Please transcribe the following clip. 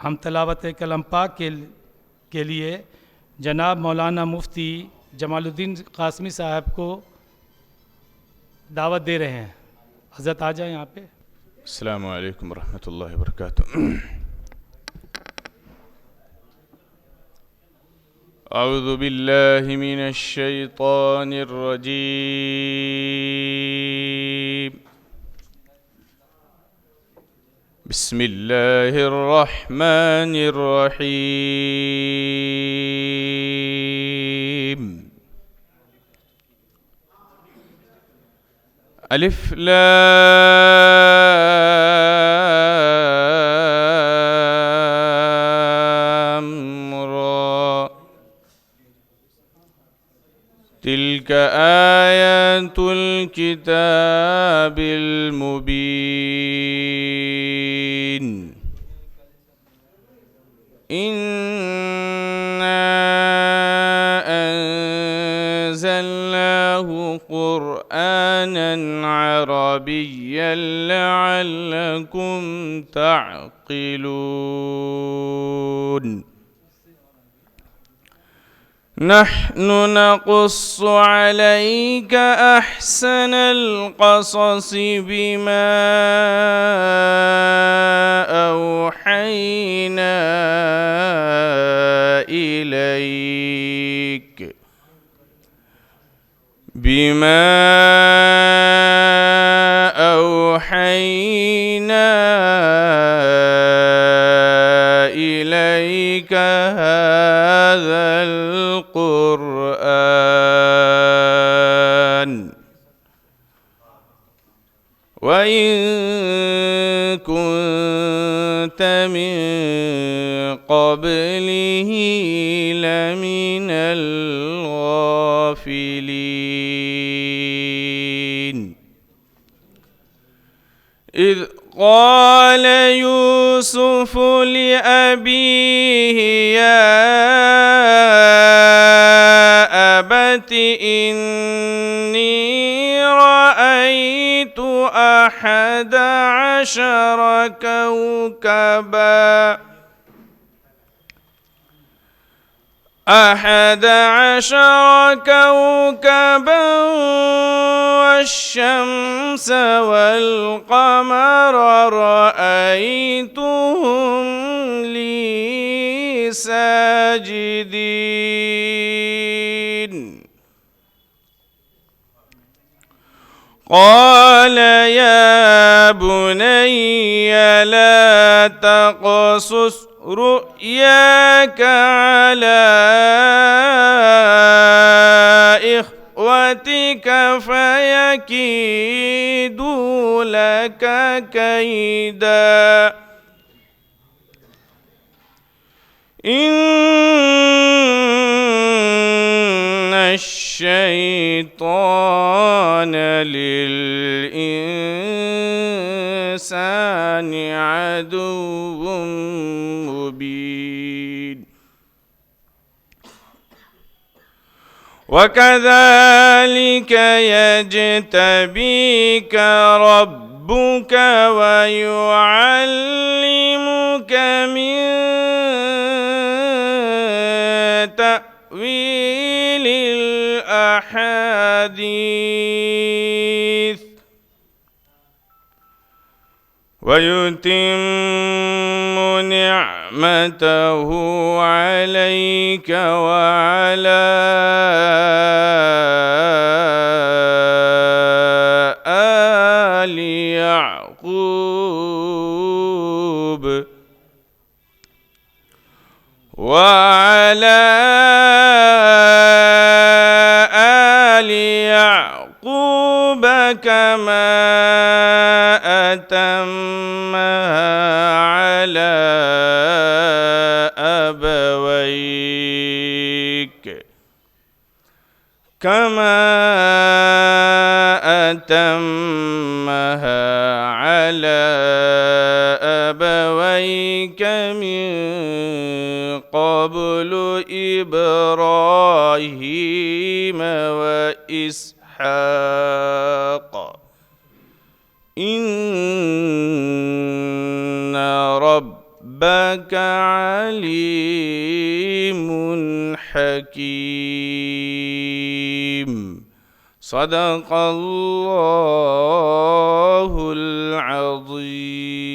हम तलावत कलम पाक के लिए जनाब मौलाना मुफ्ती जमालुद्दीन कासमी साहब को दावत दे रहे हैं। हज़रत आ जाए यहाँ पे। अस्सलामु अलैकुम वरहमतुल्लाहि वबरकातुहू। अऊज़ु बिल्लाहि मिनश शैतानिर रजीम। बिस्मिल्लाहिर रहमानिर रहीम। अलिफ लाम रा। तिल्क आयातुल किताबिल मुबीन। इन्ना अंज़लनाहु क़ुरआनन अरबिय्यन लअल्लकुम तअक़िलून। नहनु नक़ुस्सु अलैका अहसनल क़ससि बिमा अवहैना إليك هذا القرآن وإن كنت من قبله لمن الغافلين. إذ قال يوسف لأبيه يا أبت إني رأيت 11 كوكبا والشمس والقمر رأيتهم لي ساجدين. قال يا بني لا تقصص رؤياك على إخوتك فيكيدوا لك كيدا إن الشيطان للإنسان عدو مبين. وكذلك يجتبيك ربك ويعلمك من تأويل الأحاديث ويتم نعمته عليك وعلى آل يعقوب كما أتمها على أبويك من قبل إبراهيم وإسحاق إن ربك ربك عليم حكيم. صدق الله العظيم.